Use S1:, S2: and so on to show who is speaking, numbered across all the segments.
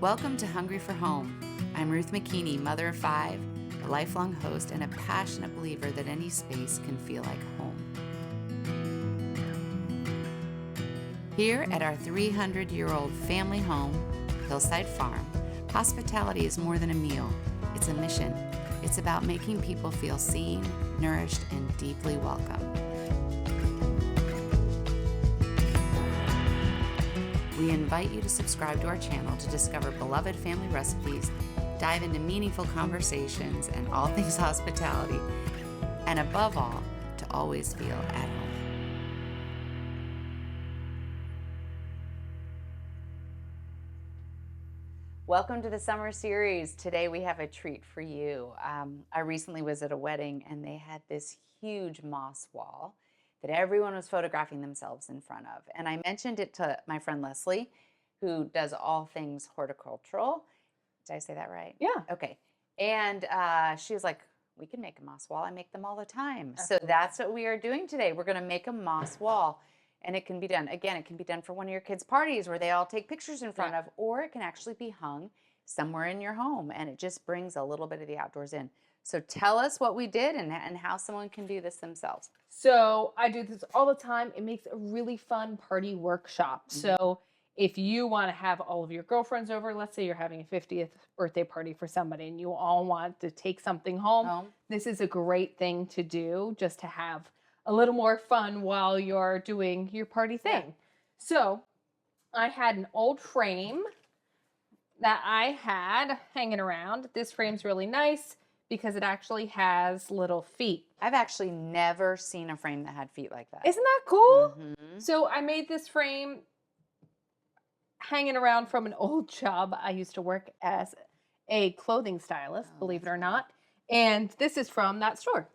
S1: Welcome to Hungry for Home. I'm Ruth McKinney, mother of 5, a lifelong host, and a passionate believer that any space can feel like home. Here at our 300-year-old family home, Hillside Farm, hospitality is more than a meal. It's a mission. It's about making people feel seen, nourished, and deeply welcome. We invite you to subscribe to our channel to discover beloved family recipes, dive into meaningful conversations and all things hospitality, and above all, to always feel at home. Welcome to the summer series. Today we have a treat for you. I recently was at a wedding and they had this huge moss wall that everyone was photographing themselves in front of. And I mentioned it to my friend Leslie, who does all things horticultural. Did I say that right?
S2: Yeah.
S1: Okay. And she was like, we can make a moss wall. I make them all the time. Absolutely. So that's what we are doing today. We're going to make a moss wall. And it can be done, again, it can be done for one of your kids' parties where they all take pictures in front of, or it can actually be hung somewhere in your home. And it just brings a little bit of the outdoors in. So tell us what we did and how someone can do this themselves.
S2: So I do this all the time. It makes a really fun party workshop. Mm-hmm. So if you want to have all of your girlfriends over, let's say you're having a 50th birthday party for somebody and you all want to take something home, this is a great thing to do just to have a little more fun while you're doing your party thing. Yeah. So I had an old frame that I had hanging around. This frame's really nice because it actually has little feet.
S1: I've actually never seen a frame that had feet like that.
S2: Isn't that cool?
S1: Mm-hmm.
S2: So I made this frame hanging around from an old job. I used to work as a clothing stylist, believe it or not. And this is from that store.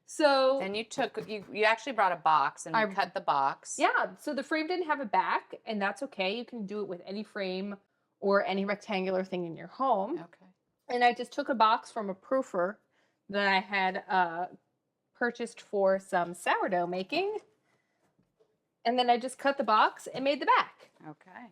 S2: So
S1: then you actually brought a box and you cut the box.
S2: Yeah. So the frame didn't have a back, and that's okay. You can do it with any frame or any rectangular thing in your home.
S1: Okay.
S2: And I just took a box from a proofer that I had purchased for some sourdough making. And then I just cut the box and made the back.
S1: Okay.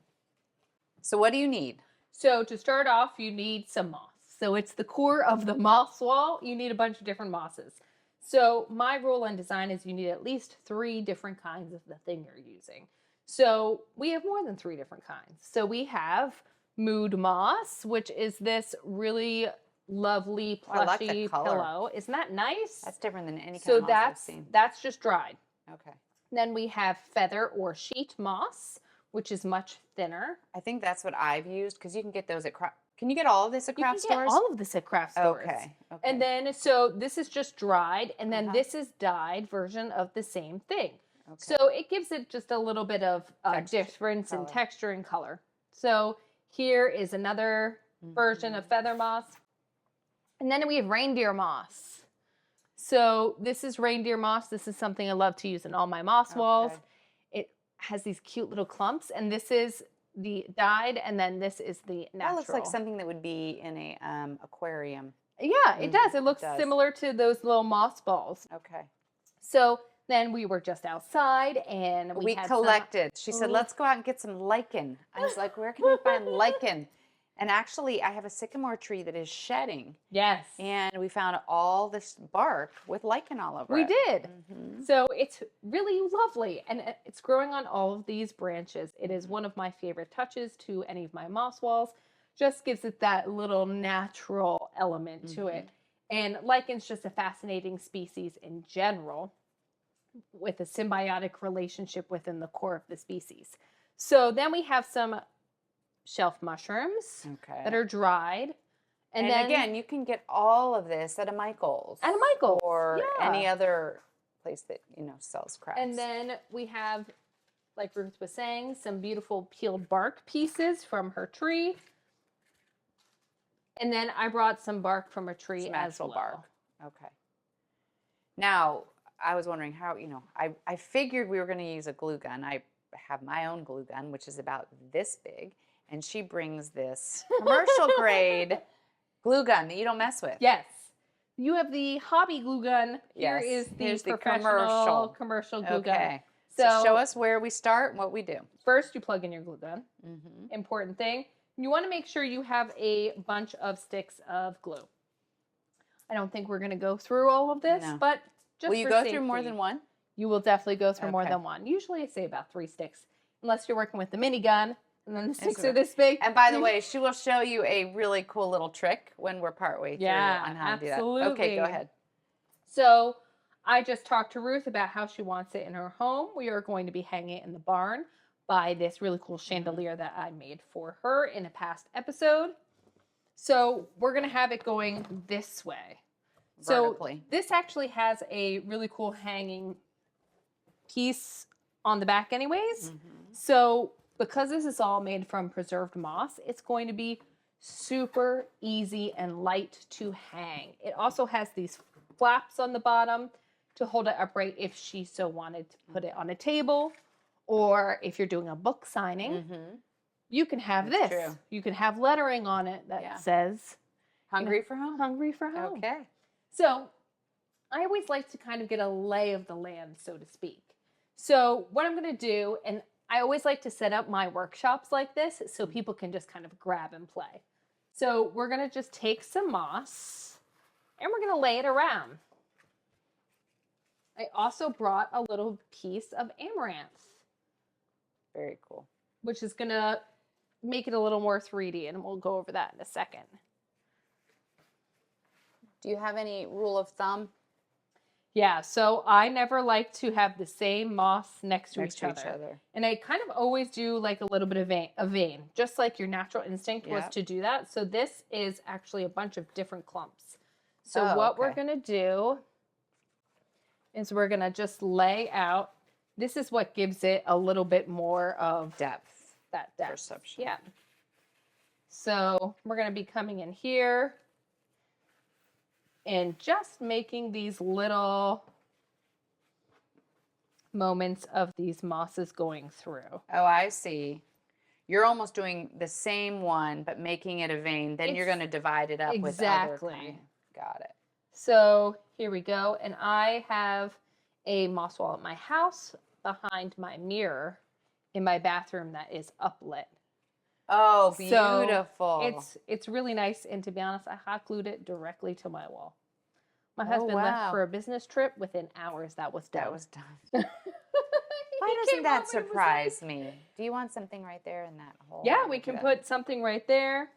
S1: So what do you need?
S2: So to start off, you need some moss. So it's the core of the moss wall. You need a bunch of different mosses. So my rule on design is you need at least 3 different kinds of the thing you're using. So we have more than 3 different kinds. So we have mood moss, which is this really lovely plushy pillow. Isn't that nice?
S1: That's different than any kind of moss I've seen.
S2: That's just dried.
S1: Okay.
S2: Then we have feather or sheet moss, which is much thinner.
S1: I think that's what I've used because you can get those at Can you get all of this at craft stores?
S2: You can get all of this at craft stores.
S1: Okay.
S2: And then, so this is just dried, and then this is dyed version of the same thing. Okay. So it gives it just a little bit of difference in texture and color. So here is another version of feather moss. And then we have reindeer moss. So this is reindeer moss. This is something I love to use in all my moss walls. It has these cute little clumps, and this is the dyed, and then this is the natural.
S1: That looks like something that would be in a aquarium.
S2: Yeah, it does. It looks similar to those little moss balls.
S1: Okay.
S2: So then we were just outside, and
S1: we collected. She said, let's go out and get some lichen. I was like, where can we find lichen? And actually, I have a sycamore tree that is shedding.
S2: Yes.
S1: And we found all this bark with lichen all over it.
S2: We did. Mm-hmm. So it's really lovely. And it's growing on all of these branches. It is one of my favorite touches to any of my moss walls. Just gives it that little natural element to it. And lichen's just a fascinating species in general with a symbiotic relationship within the core of the species. So then we have some shelf mushrooms that are dried.
S1: And then, again, you can get all of this at a Michael's.
S2: At a Michael's.
S1: Or any other place that, sells crafts.
S2: And then we have, like Ruth was saying, some beautiful peeled bark pieces from her tree. And then I brought some bark from a tree as well.
S1: Bark. Okay. Now, I was wondering how, I figured we were going to use a glue gun. I have my own glue gun, which is about this big. And she brings this commercial grade glue gun that you don't mess with.
S2: Yes. You have the hobby glue gun. Here's the professional commercial glue gun.
S1: So show us where we start and what we do.
S2: First, you plug in your glue gun. Important thing. you want to make sure you have a bunch of sticks of glue. I don't think we're going to go through all of this,
S1: No.
S2: but just
S1: Will you
S2: for
S1: go
S2: safety,
S1: through more than one?
S2: you will definitely go through more
S1: Okay.
S2: than one. Usually I say about 3 sticks, unless you're working with the minigun, and then the sticks
S1: right.
S2: are this big.
S1: And by the way, she will show you a really cool little trick when we're partway through on how to do that. Okay,
S2: absolutely.
S1: go ahead.
S2: So I just talked to Ruth about how she wants it in her home. We are going to be hanging it in the barn by this really cool chandelier that I made for her in a past episode. So we're going to have it going this way.
S1: Vertically.
S2: So this actually has a really cool hanging piece on the back anyways. So because this is all made from preserved moss, it's going to be super easy and light to hang. It also has these flaps on the bottom to hold it upright if she so wanted to put it on a table, or if you're doing a book signing, you can have
S1: That's
S2: this.
S1: true.
S2: You can have lettering on it that says
S1: Hungry for home?
S2: Hungry for home.
S1: Okay.
S2: So I always like to kind of get a lay of the land, so to speak. So what I'm going to do, and I always like to set up my workshops like this so people can just kind of grab and play. So we're going to just take some moss and we're going to lay it around. I also brought a little piece of amaranth,
S1: Very cool.
S2: which is going to make it a little more 3D, and we'll go over that in a second.
S1: Do you have any rule of thumb?
S2: Yeah, so I never like to have the same moss next to each other. And I kind of always do like a little bit of a vein, just like your natural instinct was to do that. So this is actually a bunch of different clumps. So what we're going to do is we're going to just lay out. This is what gives it a little bit more of
S1: Depth.
S2: that depth.
S1: Perception.
S2: Yeah. So we're going to be coming in here and just making these little moments of these mosses going through.
S1: Oh, I see. You're almost doing the same one, but making it a vein. Then you're going to divide it up with other kind. Got it.
S2: So here we go. And I have a moss wall at my house behind my mirror in my bathroom that is uplit.
S1: Oh, beautiful.
S2: So it's really nice. And to be honest, I hot glued it directly to my wall. My husband left for a business trip. Within hours, that was done.
S1: That was done. Why doesn't that surprise me? Do you want something right there in that hole?
S2: Yeah, we can put something right there.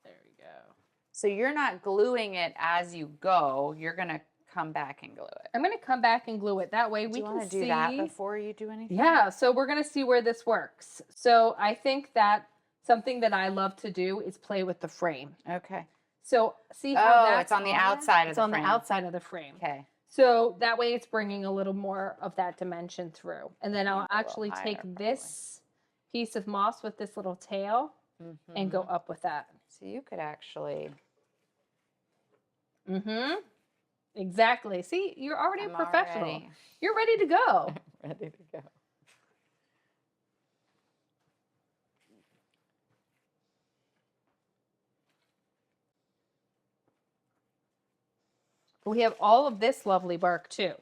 S2: There we go.
S1: So you're not gluing it as you go. You're going to come back and glue it.
S2: I'm going to come back and glue it. That way we can see. Do you want to do that
S1: before you do anything?
S2: Yeah, so we're going to see where this works. So I think that something that I love to do is play with the frame.
S1: Okay.
S2: So see how that's
S1: it's on the outside of the frame.
S2: It's on the outside of the frame.
S1: Okay.
S2: So that way it's bringing a little more of that dimension through. And then I'll actually take this piece of moss with this little tail and go up with that.
S1: So you could actually...
S2: Exactly. See, you're already a professional.
S1: Already.
S2: You're ready to go.
S1: Ready to go.
S2: We have all of this lovely bark too.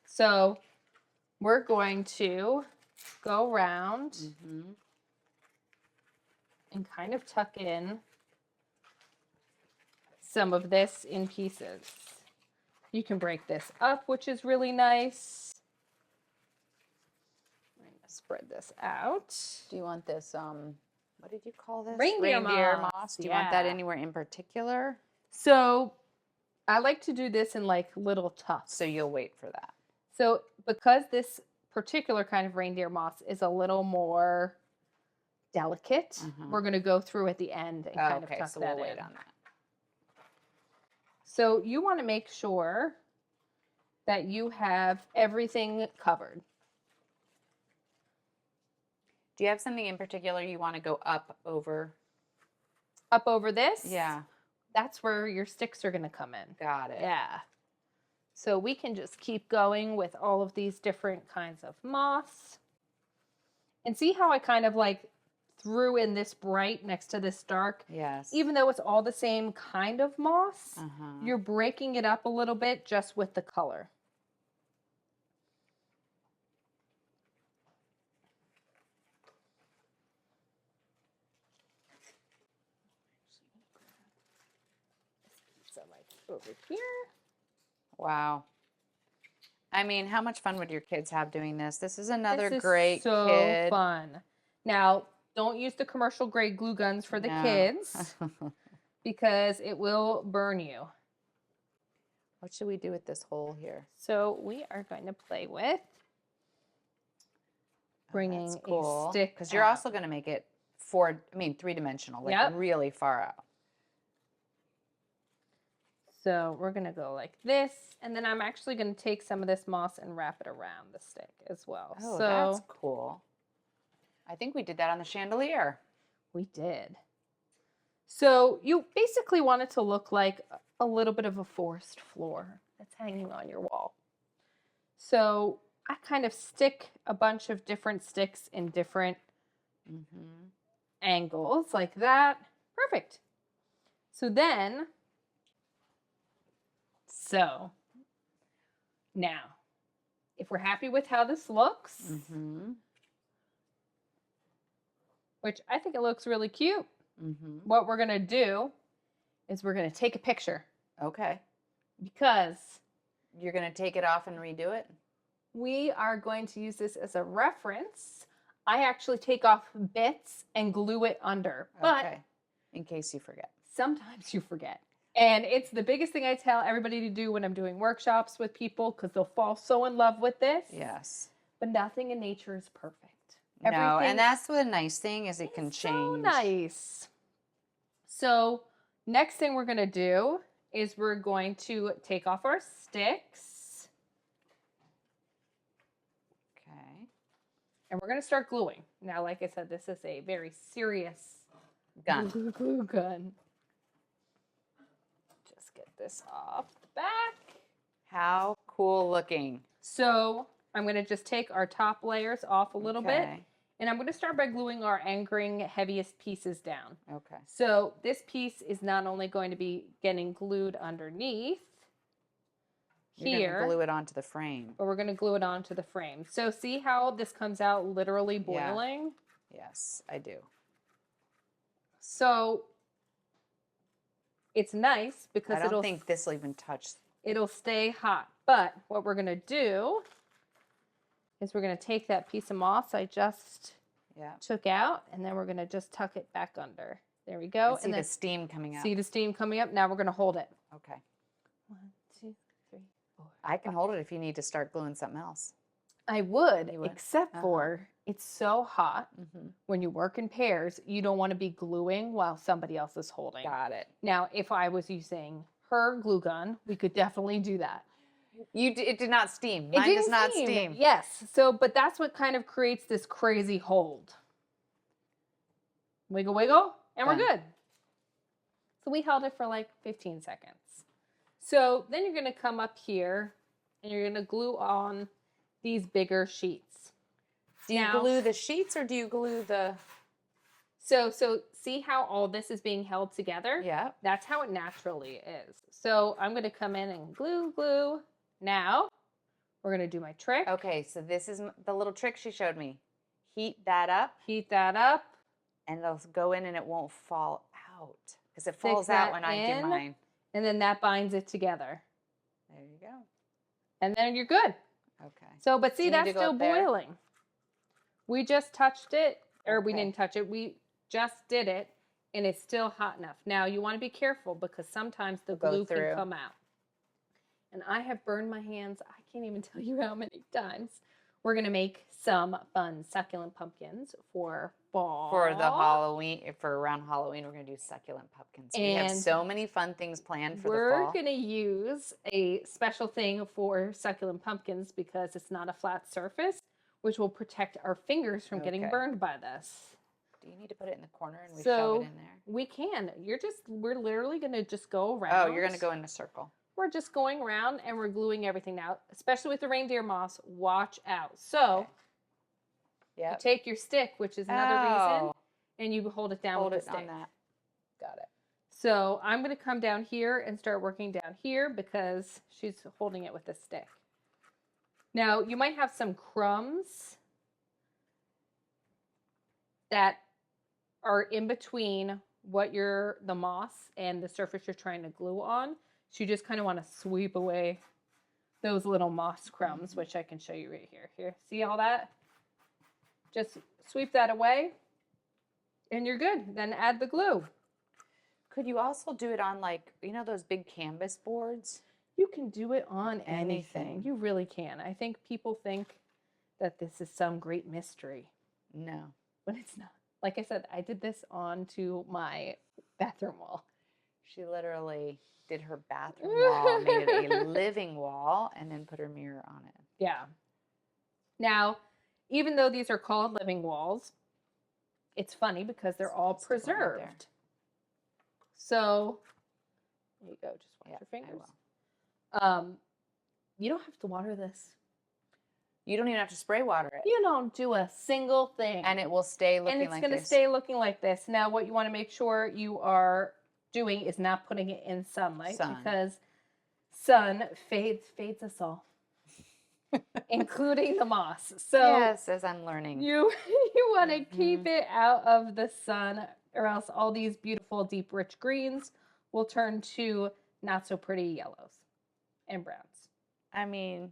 S2: So we're going to go around and kind of tuck in some of this in pieces. You can break this up, which is really nice. I'm going to spread this out.
S1: Do you want this, what did you call this?
S2: Reindeer moss.
S1: Do you want that anywhere in particular?
S2: So I like to do this in like little tufts.
S1: So you'll wait for that.
S2: So because this particular kind of reindeer moss is a little more delicate, we're going to go through at the end and kind of tuck
S1: so
S2: that
S1: we'll
S2: in.
S1: wait on that.
S2: So you want to make sure that you have everything covered.
S1: Do you have something in particular you want to go up over?
S2: Up over this?
S1: Yeah.
S2: That's where your sticks are going to come in.
S1: Got it.
S2: Yeah. So we can just keep going with all of these different kinds of moss. And see how I kind of like threw in this bright next to this dark?
S1: Yes.
S2: Even though it's all the same kind of moss, you're breaking it up a little bit just with the color. over here.
S1: Wow. I mean, how much fun would your kids have doing this? This is another
S2: This is
S1: great
S2: so
S1: kid.
S2: fun. Now, don't use the commercial grade glue guns for the
S1: No.
S2: kids because it will burn you.
S1: What should we do with this hole here?
S2: So we are going to play with bringing
S1: That's cool.
S2: a stick
S1: Because you're
S2: out.
S1: also going to make it three-dimensional, like
S2: Yep.
S1: really far out.
S2: So we're going to go like this. And then I'm actually going to take some of this moss and wrap it around the stick as well.
S1: Oh,
S2: so
S1: that's cool. I think we did that on the chandelier.
S2: we did. So you basically want it to look like a little bit of a forest floor that's hanging on your wall. So I kind of stick a bunch of different sticks in different angles like that. Perfect. So now, if we're happy with how this looks, which I think it looks really cute, what we're going to do is we're going to take a picture.
S1: Okay.
S2: Because
S1: you're going to take it off and redo it?
S2: We are going to use this as a reference. I actually take off bits and glue it under. But
S1: okay. In case you forget.
S2: Sometimes you forget. And it's the biggest thing I tell everybody to do when I'm doing workshops with people because they'll fall so in love with this.
S1: Yes.
S2: But nothing in nature is perfect.
S1: No, and that's the nice thing is it can change.
S2: So nice. So next thing we're going to do is we're going to take off our sticks.
S1: Okay.
S2: And we're going to start gluing. Now, like I said, this is a very serious
S1: gun.
S2: Glue gun. Just get this off the back.
S1: How cool looking.
S2: So I'm going to just take our top layers off a little bit. And I'm going to start by gluing our anchoring heaviest pieces down.
S1: Okay.
S2: So this piece is not only going to be getting glued underneath
S1: You're
S2: here,
S1: going to glue it onto the frame.
S2: but we're going to glue it onto the frame. So see how this comes out literally boiling?
S1: Yeah. Yes, I do.
S2: So it's nice because
S1: I don't think this will even touch.
S2: It'll stay hot. But what we're going to do is we're going to take that piece of moss I just took out, and then we're going to just tuck it back under. There we go.
S1: And see the steam coming up.
S2: See the steam coming up? Now we're going to hold it.
S1: Okay.
S2: 1, 2, 3, 4.
S1: I can hold it if you need to start gluing something else.
S2: I would. Except for it's so hot
S1: Mm-hmm.
S2: when you work in pairs, you don't want to be gluing while somebody else is holding.
S1: Got it.
S2: Now, if I was using her glue gun, we could definitely do that.
S1: It did not steam. Mine does not steam.
S2: Yes. So, but that's what kind of creates this crazy hold. Wiggle, wiggle, and we're good. So we held it for like 15 seconds. So then you're going to come up here and you're going to glue on these bigger sheets.
S1: Do you glue the sheets or do you glue the...
S2: So see how all this is being held together?
S1: Yeah.
S2: That's how it naturally is. So I'm going to come in and glue. Now, we're going to do my trick.
S1: Okay, so this is the little trick she showed me. Heat that up.
S2: Heat that up.
S1: And it'll go in and it won't fall out. Because it falls out when I do mine.
S2: And then that binds it together.
S1: There you go.
S2: And then you're good.
S1: Okay.
S2: So, but see, that's still boiling. We just touched it, or we didn't touch it. We just did it, and it's still hot enough. Now, you want to be careful because sometimes the glue can come out. And I have burned my hands. I can't even tell you how many times. We're going to make some fun succulent pumpkins for fall.
S1: For the Halloween, for around Halloween, we're going to do succulent pumpkins. And we have so many fun things planned for the fall.
S2: We're going to use a special thing for succulent pumpkins because it's not a flat surface, which will protect our fingers from getting burned by this.
S1: Do you need to put it in the corner and we shove it in there?
S2: We can. We're literally going to just go around.
S1: Oh, you're going to go in a circle.
S2: We're just going around and we're gluing everything now, especially with the reindeer moss. Watch out. So you take your stick, which is another reason, and you hold it down with the stick.
S1: Hold it on that. Got it.
S2: So I'm going to come down here and start working down here because she's holding it with a stick. Now, you might have some crumbs that are in between what the moss and the surface you're trying to glue on. So you just kind of want to sweep away those little moss crumbs, which I can show you right here. Here, see all that? Just sweep that away and you're good. Then add the glue.
S1: Could you also do it on like, you know, those big canvas boards?
S2: You can do it on anything.
S1: Anything.
S2: You really can. I think people think that this is some great mystery,
S1: No.
S2: but it's not. Like I said, I did this onto my bathroom wall.
S1: She literally did her bathroom wall, made it a living wall, and then put her mirror on it.
S2: Yeah. Now, even though these are called living walls, it's funny because they're all
S1: Stick 'em right there.
S2: preserved. So, there you go. Just wash
S1: Yeah,
S2: your
S1: I
S2: fingers.
S1: will.
S2: You don't have to water this.
S1: You don't even have to spray water it.
S2: You don't do a single thing.
S1: And it will stay looking
S2: And it's
S1: like
S2: going to
S1: this.
S2: stay looking like this. Now, what you want to make sure you are doing is not putting it in sunlight because sun fades us all, including the moss. So
S1: yes, as I'm learning.
S2: you want to keep it out of the sun, or else all these beautiful deep rich greens will turn to not so pretty yellows and browns.
S1: I mean,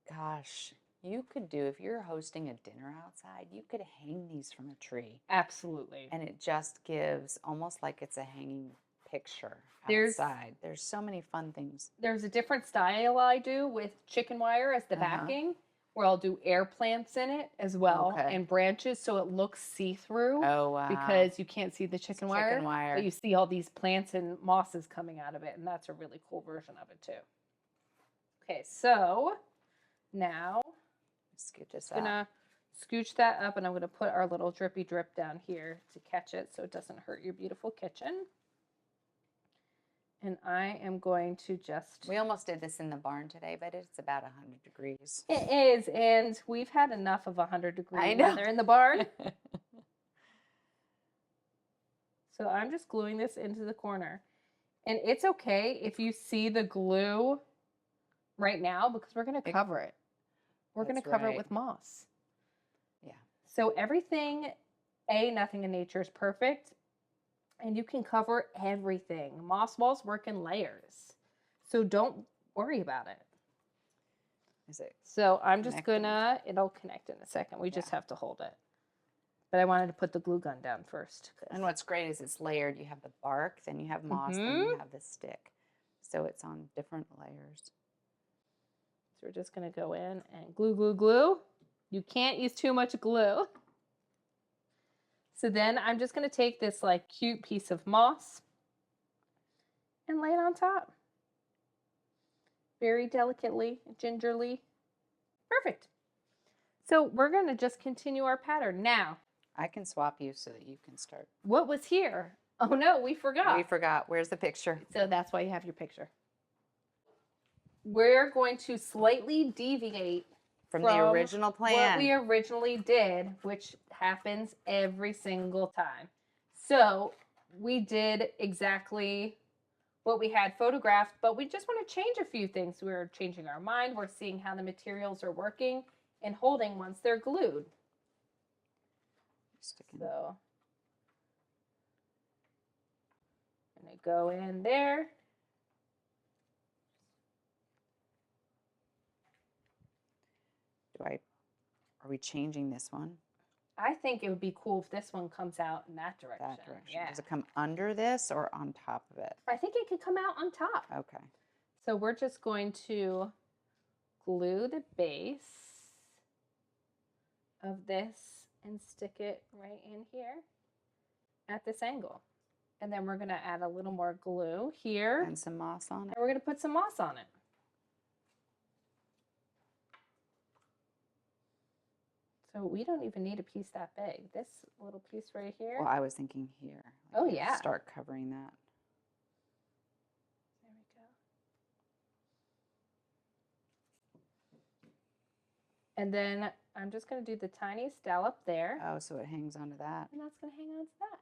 S1: gosh, you could do, if you're hosting a dinner outside, you could hang these from a tree.
S2: Absolutely.
S1: And it just gives almost like it's a hanging picture
S2: There's-
S1: outside. There's so many fun things.
S2: There's a different style I do with chicken wire as the backing, where I'll do air plants in it as well
S1: Okay.
S2: and branches so it looks see-through.
S1: Oh, wow.
S2: Because you can't see the chicken wire,
S1: chicken wire.
S2: but you see all these plants and mosses coming out of it, and that's a really cool version of it too. Okay, so now
S1: Scoot this
S2: I'm
S1: up.
S2: gonna scooch that up, and I'm gonna put our little drippy drip down here to catch it so it doesn't hurt your beautiful kitchen. And I am going to just...
S1: We almost did this in the barn today, but it's about 100 degrees.
S2: It is, and we've had enough of 100-degree
S1: I know.
S2: weather in the barn. So I'm just gluing this into the corner. And it's okay if you see the glue right now because we're going to cover it. We're going to
S1: That's
S2: cover it
S1: right.
S2: with moss.
S1: Yeah.
S2: So everything, nothing in nature is perfect. And you can cover everything. Moss walls work in layers. So don't worry about it.
S1: Is it?
S2: So I'm just
S1: connecting?
S2: it'll connect in a second. We just
S1: Yeah.
S2: have to hold it. But I wanted to put the glue gun down first.
S1: And what's great is it's layered. You have the bark, then you have moss, then you have the stick. So it's on different layers.
S2: So we're just going to go in and glue, glue, glue. You can't use too much glue. So then I'm just going to take this like cute piece of moss and lay it on top. Very delicately, gingerly. Perfect. So we're going to just continue our pattern. Now,
S1: I can swap you so that you can start.
S2: what was here? Oh no, we forgot.
S1: We forgot. Where's the picture?
S2: So that's why you have your picture. We're going to slightly deviate
S1: From the original plan.
S2: what we originally did, which happens every single time. So we did exactly what we had photographed, but we just want to change a few things. We're changing our mind. We're seeing how the materials are working and holding once they're glued.
S1: Sticking.
S2: So I'm going to go in there.
S1: Are we changing this one?
S2: I think it would be cool if this one comes out in that direction.
S1: That direction.
S2: Yeah.
S1: Does it come under this or on top of it?
S2: I think it could come out on top.
S1: Okay.
S2: So we're just going to glue the base of this and stick it right in here at this angle. And then we're going to add a little more glue here.
S1: And some moss on
S2: And
S1: it.
S2: we're going to put some moss on it. So we don't even need a piece that big. This little piece right here.
S1: Well, I was thinking here.
S2: Oh,
S1: you
S2: yeah.
S1: Start covering that.
S2: There we go. And then I'm just going to do the tiny scallop there.
S1: Oh, so it hangs onto that.
S2: And that's going to hang on to that.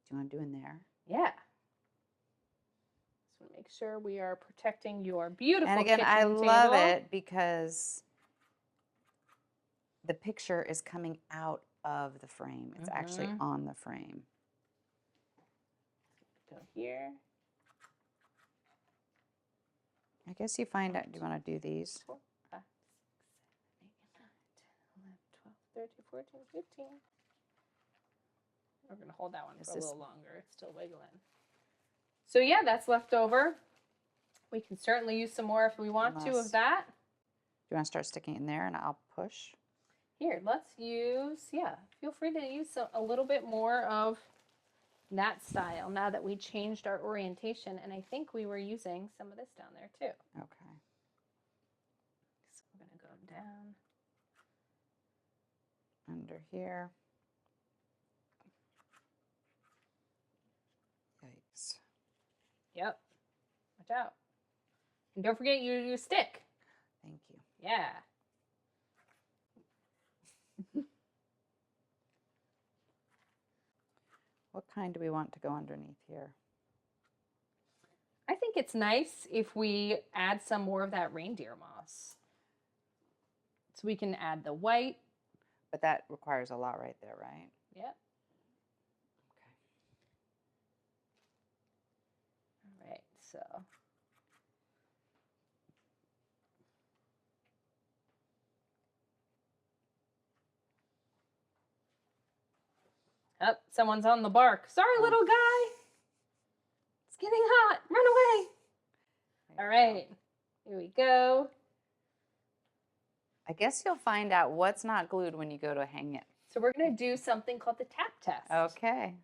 S1: Do you want to do in there?
S2: Yeah. Just want to make sure we are protecting your beautiful
S1: And again, I
S2: kitchen
S1: love
S2: table.
S1: it because the picture is coming out of the frame. It's actually on the frame.
S2: Go here.
S1: I guess you find out, do you want to do these?
S2: 4, 5, 6, 7, 8, 9, 10, 11, 12, 13, 14, 15. We're going to hold that one for a little longer. It's still wiggling. So yeah, that's left over. We can certainly use some more if we want to of that.
S1: Do you want to start sticking it in there and I'll push?
S2: Here, let's use, feel free to use a little bit more of that style now that we changed our orientation. And I think we were using some of this down there too.
S1: Okay.
S2: So we're going to go down.
S1: Under here. Yikes.
S2: Yep. Watch out. And don't forget your stick.
S1: Thank you.
S2: Yeah.
S1: What kind do we want to go underneath here?
S2: I think it's nice if we add some more of that reindeer moss. So we can add the white.
S1: But that requires a lot right there, right?
S2: Yep.
S1: Okay.
S2: All right, so. Oh, someone's on the bark. Sorry, little guy. It's getting hot. Run away. All right, here we go.
S1: I guess you'll find out what's not glued when you go to hang it.
S2: So we're going to do something called the tap test.
S1: Okay.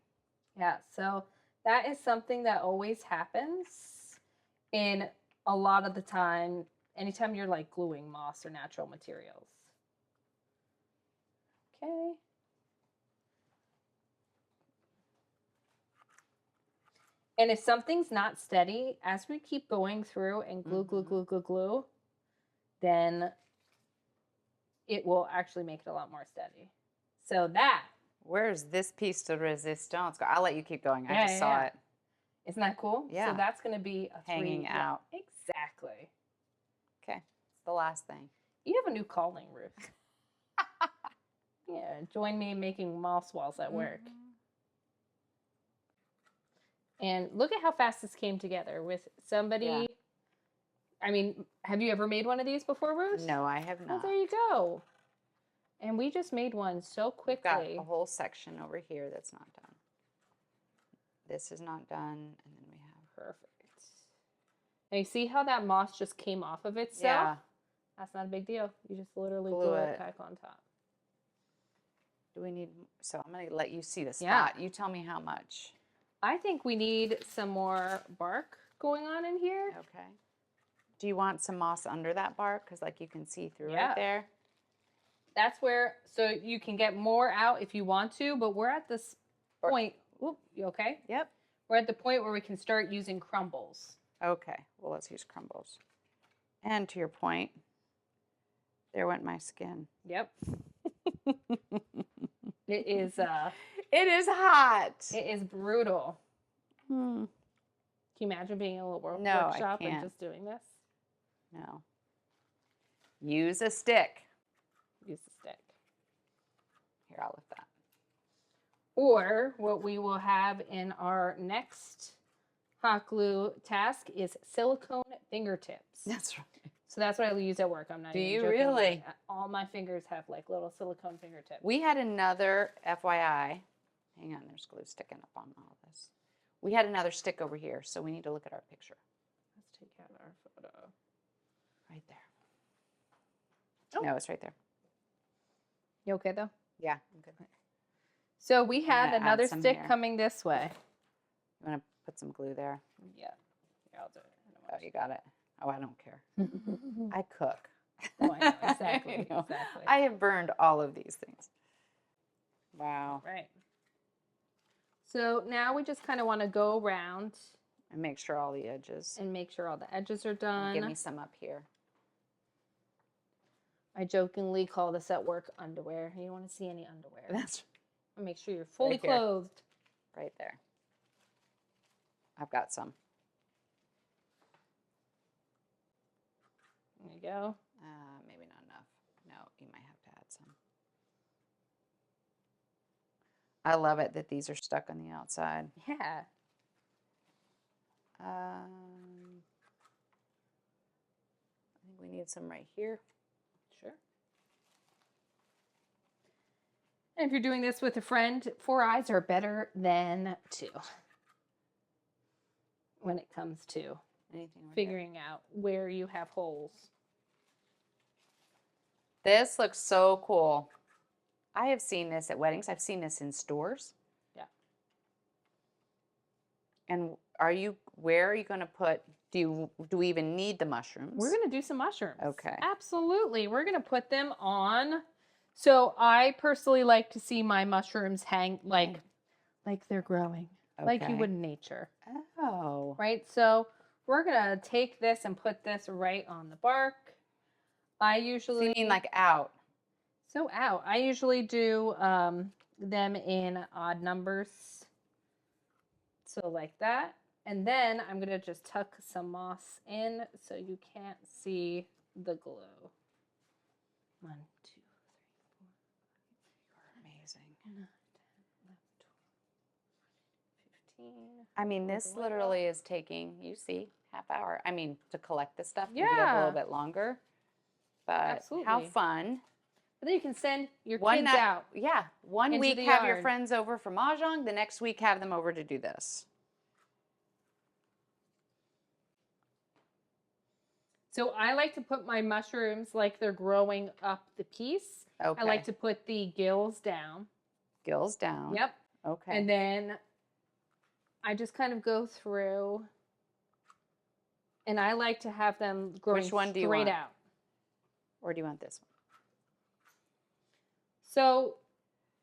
S2: Yeah, so that is something that always happens in a lot of the time, anytime you're like gluing moss or natural materials. Okay. And if something's not steady, as we keep going through and glue, then it will actually make it a lot more steady. So that.
S1: Where's this piece de resistance? I'll let you keep going. I just saw it.
S2: Isn't that cool?
S1: Yeah.
S2: So that's going to be a
S1: hanging out.
S2: Yeah, exactly.
S1: Okay. It's the last thing.
S2: You have a new calling, Ruth. Yeah, join me in making moss walls at work. And look at how fast this came together with somebody. Yeah. I mean, have you ever made one of these before, Ruth?
S1: No, I have not.
S2: Oh, there you go. And we just made one so quickly.
S1: We've got a whole section over here that's not done. This is not done, and then we have
S2: perfect. Now you see how that moss just came off of itself?
S1: Yeah.
S2: That's not a big deal. You just literally glue it back on top.
S1: Do we need? So I'm going to let you see the spot. Yeah. You tell me how much.
S2: I think we need some more bark going on in here.
S1: Okay. Do you want some moss under that bark? Because like you can see through right there.
S2: That's where, so you can get more out if you want to, but we're at this point. Whoop, you okay?
S1: Yep.
S2: We're at the point where we can start using crumbles.
S1: Okay. Well, let's use crumbles. And to your point, there went my skin.
S2: Yep. It is
S1: it is hot.
S2: It is brutal. Can you imagine being in a little workshop and just doing this?
S1: No. Use a stick.
S2: Use the stick.
S1: Here, I'll lift that.
S2: Or what we will have in our next hot glue task is silicone fingertips.
S1: That's right.
S2: So that's what I use at work. I'm not even joking.
S1: Do you really?
S2: All my fingers have like little silicone fingertips.
S1: We had another FYI. Hang on, there's glue sticking up on all of this. We had another stick over here, so we need to look at our picture.
S2: Let's take out our photo.
S1: Right there. Oh. No, it's right there.
S2: You okay though?
S1: Yeah, I'm good.
S2: So we had another stick coming this way.
S1: You want to put some glue there?
S2: Yeah. Here, I'll do it.
S1: Oh, you got it. Oh, I don't care. I cook.
S2: Oh, I know. Exactly. Exactly.
S1: I have burned all of these things. Wow.
S2: Right. So now we just kind of want to go around.
S1: And make sure all the edges.
S2: And make sure all the edges are done.
S1: Give me some up here.
S2: I jokingly call this at work underwear. You don't want to see any underwear.
S1: That's
S2: right. Make sure you're fully clothed.
S1: Right there. I've got some.
S2: There you go.
S1: Maybe not enough. No, you might have to add some. I love it that these are stuck on the outside.
S2: Yeah.
S1: need some right here.
S2: Sure. And if you're doing this with a friend, 4 eyes are better than 2 when it comes to
S1: Anything right there.
S2: figuring out where you have holes.
S1: This looks so cool. I have seen this at weddings. I've seen this in stores.
S2: Yeah.
S1: And where are you going to put, do we even need the mushrooms?
S2: We're going to do some mushrooms.
S1: Okay.
S2: Absolutely. We're going to put them on. So I personally like to see my mushrooms hang like they're growing, like you
S1: Okay.
S2: would in nature.
S1: Oh.
S2: Right? So we're going to take this and put this right on the bark. I
S1: So
S2: usually...
S1: you mean like out?
S2: So out. I usually do them in odd numbers. So like that. And then I'm going to just tuck some moss in so you can't see the glue. 1, 2, 3, 4, 5, 6, 7, 8, 9, 10, 11, 12, 13, 14, 15.
S1: I mean, this
S2: All the way
S1: literally
S2: up.
S1: is taking, you see, half hour. I mean, to collect this stuff, maybe a
S2: Yeah.
S1: little bit longer. But how
S2: Absolutely.
S1: fun.
S2: But then you can send your
S1: One
S2: kids
S1: night-
S2: out.
S1: Yeah. One
S2: into
S1: week
S2: the
S1: have your
S2: yard.
S1: friends over for Mahjong. The next week have them over to do this.
S2: So I like to put my mushrooms like they're growing up the piece.
S1: Okay.
S2: I like to put the gills down.
S1: Gills down.
S2: Yep.
S1: Okay.
S2: And then I just kind of go through, and I like to have them growing
S1: Which one do you
S2: straight
S1: want?
S2: out.
S1: Or do you want this one?
S2: So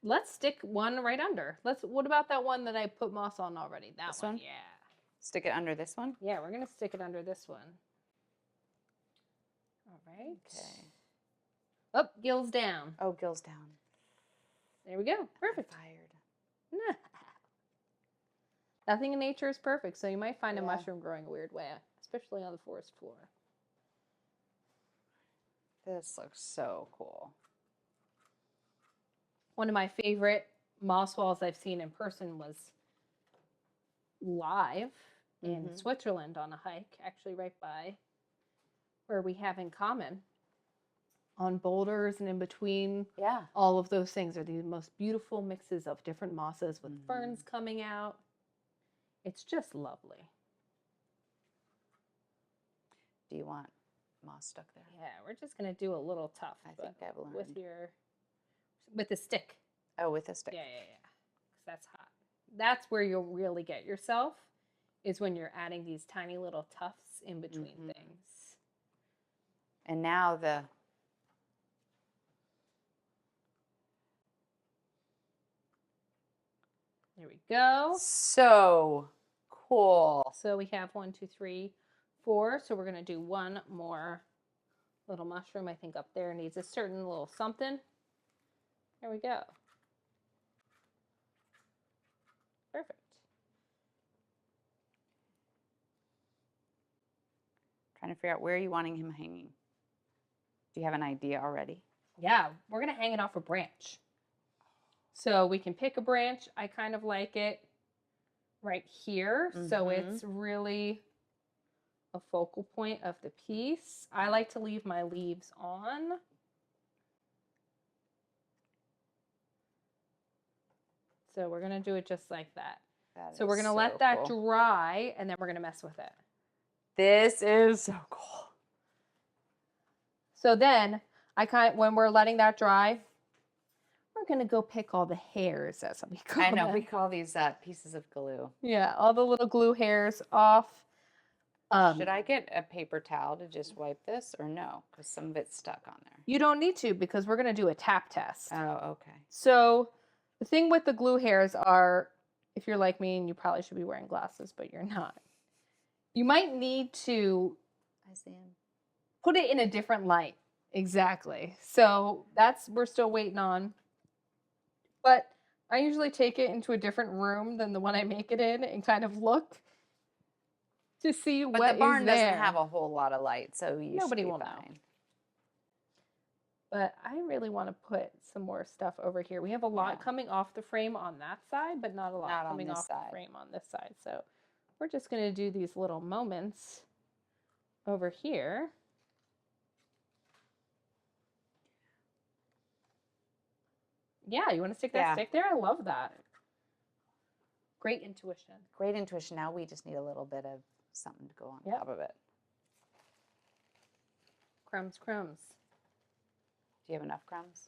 S2: let's stick one right under. What about that one that I put moss on already? That
S1: This
S2: one?
S1: one?
S2: Yeah.
S1: Stick it under this one?
S2: Yeah, we're going to stick it under this one. All right.
S1: Okay.
S2: Up, gills down.
S1: Oh, gills down.
S2: There we go. Perfect.
S1: Fired.
S2: Nothing in nature is perfect, so you might find a
S1: Yeah.
S2: mushroom growing a weird way, especially on the forest floor.
S1: This looks so cool.
S2: One of my favorite moss walls I've seen in person was live in
S1: Mhm.
S2: Switzerland on a hike, actually right by where we have in common. On boulders and in between
S1: Yeah.
S2: all of those things are the most beautiful mixes of different mosses with
S1: Mhm.
S2: ferns coming out. It's just lovely.
S1: Do you want moss stuck there?
S2: Yeah, we're just gonna do a little tough.
S1: I
S2: but
S1: think I've learned.
S2: with the stick.
S1: Oh, with a stick.
S2: Yeah. 'Cause that's hot. That's where you'll really get yourself, is when you're adding these tiny little tufts in between
S1: Mhm.
S2: things.
S1: And now the
S2: There we go.
S1: so cool.
S2: So we have 1, 2, 3, 4. So we're gonna do one more little mushroom. I think up there needs a certain little something. There we go. Perfect.
S1: Trying to figure out where you wanting him hanging. Do you have an idea already?
S2: Yeah, we're gonna hang it off a branch. So we can pick a branch. I kind of like it right here. So
S1: Mhm.
S2: it's really a focal point of the piece. I like to leave my leaves on. So we're gonna do it just like that.
S1: That
S2: So we're
S1: is
S2: gonna
S1: so
S2: let that
S1: cool.
S2: dry, and then we're gonna mess with it.
S1: This is so cool.
S2: So then when we're letting that dry, we're gonna go pick all the hairs, as we call
S1: I know
S2: them.
S1: we call these pieces of glue.
S2: Yeah, all the little glue hairs off.
S1: Should I get a paper towel to just wipe this or no? Because some of it's stuck on there.
S2: You don't need to, because we're gonna do a tap test.
S1: Oh, okay.
S2: So the thing with the glue hairs are, if you're like me and you probably should be wearing glasses, but you're not, you might need to
S1: I see him.
S2: put it in a different light. Exactly. So we're still waiting on. But I usually take it into a different room than the one I make it in and kind of look to see
S1: But
S2: what
S1: the barn
S2: is there.
S1: doesn't have a whole lot of light, so
S2: Nobody
S1: should be
S2: will know.
S1: fine.
S2: But I really want to put some more stuff over here. We have a lot
S1: Yeah.
S2: coming off the frame on that side, but not a lot
S1: Not on
S2: coming
S1: this
S2: off
S1: side.
S2: the frame on this side. So we're just going to do these little moments over here. Yeah, you want to stick that
S1: Yeah.
S2: stick there? I love that. Great intuition.
S1: Great intuition. Now we just need a little bit of something to go on
S2: Yep.
S1: top of it.
S2: Crumbs, crumbs.
S1: Do you have enough crumbs?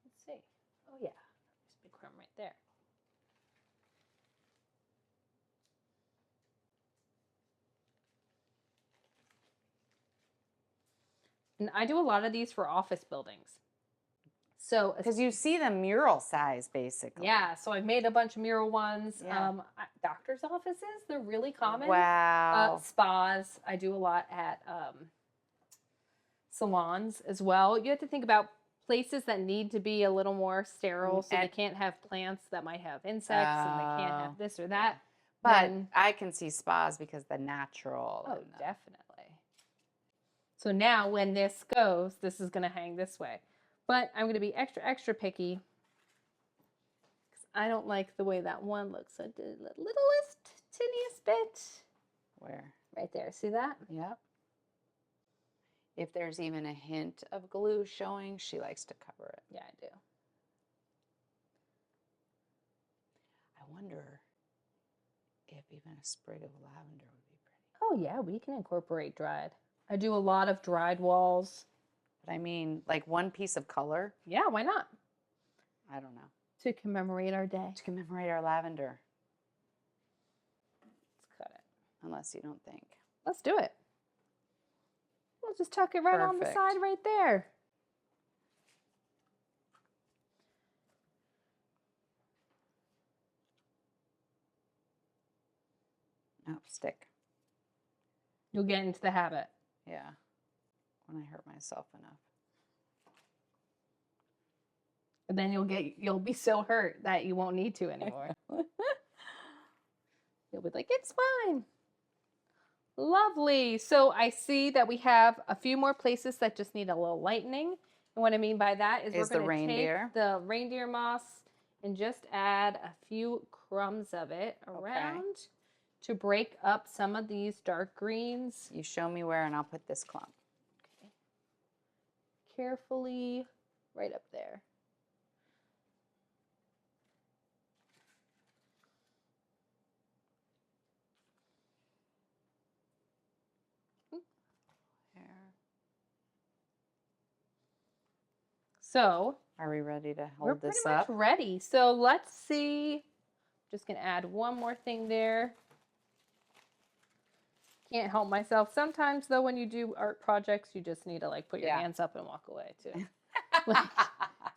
S2: Let's see. Oh yeah, there's a big crumb right there. And I do a lot of these for office buildings. So,
S1: Because you see them mural size, basically.
S2: yeah, so I've made a bunch of mural ones.
S1: Yeah.
S2: Doctors' offices, they're really common.
S1: Wow.
S2: Spas, I do a lot at salons as well. You have to think about places that need to be a little more sterile, so they can't have plants that might have insects, and they can't have this or that.
S1: But
S2: Then,
S1: I can see spas because the natural.
S2: oh,
S1: and the-
S2: definitely. So now when this goes, this is going to hang this way. But I'm going to be extra, extra picky because I don't like the way that one looks. So I did the littlest, tiniest bit
S1: Where?
S2: right there. See that?
S1: Yep. If there's even a hint of glue showing, she likes to cover it.
S2: Yeah, I do.
S1: I wonder if even a sprig of lavender would be pretty.
S2: Oh, yeah, we can incorporate dried. I do a lot of dried walls.
S1: But I mean, like one piece of color,
S2: Yeah, why not?
S1: I don't know.
S2: To commemorate our day.
S1: To commemorate our lavender,
S2: Let's cut it.
S1: unless you don't think.
S2: Let's do it. We'll just tuck it right on the
S1: Perfect.
S2: side right there.
S1: Oh, stick.
S2: You'll get into the habit.
S1: Yeah. When I hurt myself enough.
S2: And then you'll be so hurt that you won't need to anymore. You'll be like, it's fine. Lovely. So I see that we have a few more places that just need a little lightening. And what I mean by that is
S1: Is
S2: we're
S1: the
S2: going to
S1: reindeer.
S2: take the reindeer moss and just add a few crumbs of it around to break up some of these dark greens.
S1: You show me where and I'll put this clump.
S2: Okay. Carefully right up there.
S1: Here.
S2: So
S1: Are we ready to
S2: we're
S1: hold
S2: pretty
S1: this
S2: much
S1: up?
S2: ready. So let's see. Just gonna add one more thing there. Can't help myself. Sometimes though, when you do art projects, you just need to like put your
S1: Yeah.
S2: hands up and walk away too. Like,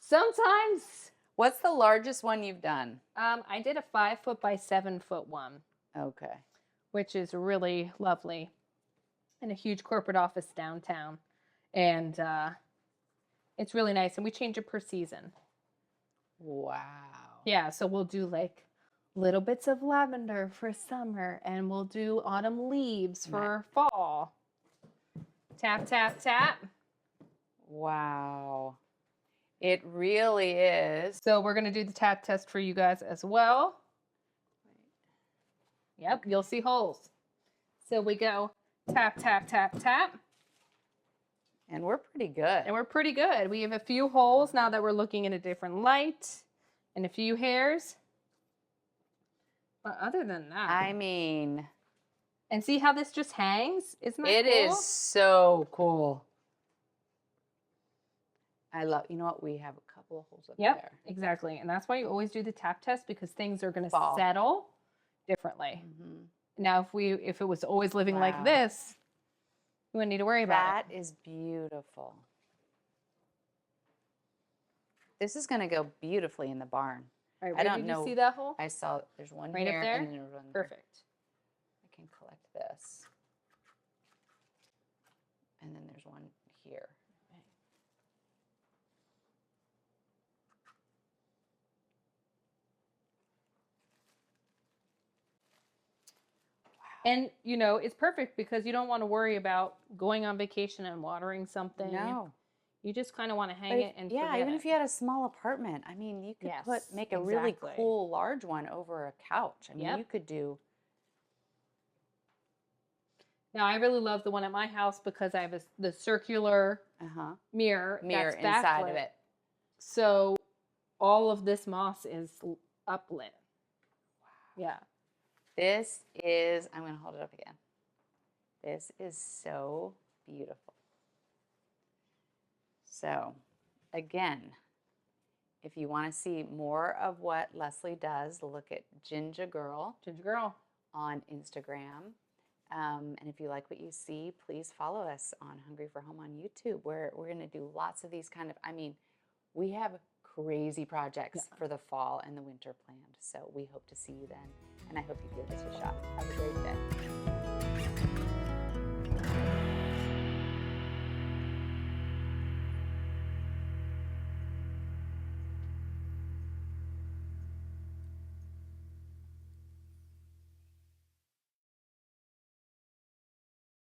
S2: sometimes
S1: What's the largest one you've done?
S2: I did a 5 foot by 7 foot one,
S1: Okay.
S2: which is really lovely, in a huge corporate office downtown, and it's really nice. And we change it per season.
S1: Wow.
S2: Yeah, so we'll do like little bits of lavender for summer, and we'll do autumn leaves for fall. Tap, tap, tap.
S1: Wow. It really is.
S2: So we're going to do the tap test for you guys as well. Yep, you'll see holes. So we go tap, tap, tap, tap.
S1: And we're pretty good.
S2: And we're pretty good. We have a few holes now that we're looking in a different light, and a few hairs. But other than that,
S1: I mean,
S2: and see how this just hangs? Isn't that
S1: it
S2: cool?
S1: is so cool. I love, you know what? We have a couple of holes up
S2: Yep,
S1: there.
S2: exactly. And that's why you always do the tap test, because things are going to
S1: Fall.
S2: settle differently.
S1: Mhm.
S2: Now, if it was always living like
S1: Wow.
S2: this, we wouldn't need to worry about
S1: That is beautiful. This is going to go beautifully in the barn.
S2: it. All right,
S1: I
S2: Rita,
S1: don't
S2: did you
S1: know.
S2: see that hole?
S1: I saw there's one
S2: Right up
S1: here
S2: there?
S1: and then there's one there.
S2: Perfect.
S1: I can collect this. And then there's one here.
S2: And, you know, it's perfect because you don't want to worry about going on vacation and watering something.
S1: No.
S2: You just kind of want to hang
S1: But
S2: it and
S1: yeah,
S2: forget
S1: even
S2: it.
S1: if you had a small apartment, I mean, you could
S2: Yes,
S1: make a really
S2: exactly.
S1: cool large one over a couch. I mean,
S2: Yep.
S1: you could do.
S2: Now, I really love the one at my house because I have the circular mirror
S1: Mirror
S2: that's
S1: inside
S2: backlit.
S1: of it.
S2: So all of this moss is uplit. Yeah.
S1: This is, I'm going to hold it up again. This is so beautiful. So, again, if you want to see more of what Leslie does, look at Ginger Girl on Instagram. And if you like what you see, please follow us on Hungry for Home on YouTube, where we're going to do lots of these kind of, I mean, we have crazy projects for the fall and the winter planned. So we hope to see you then. And I hope you give this a shot. Have a great day.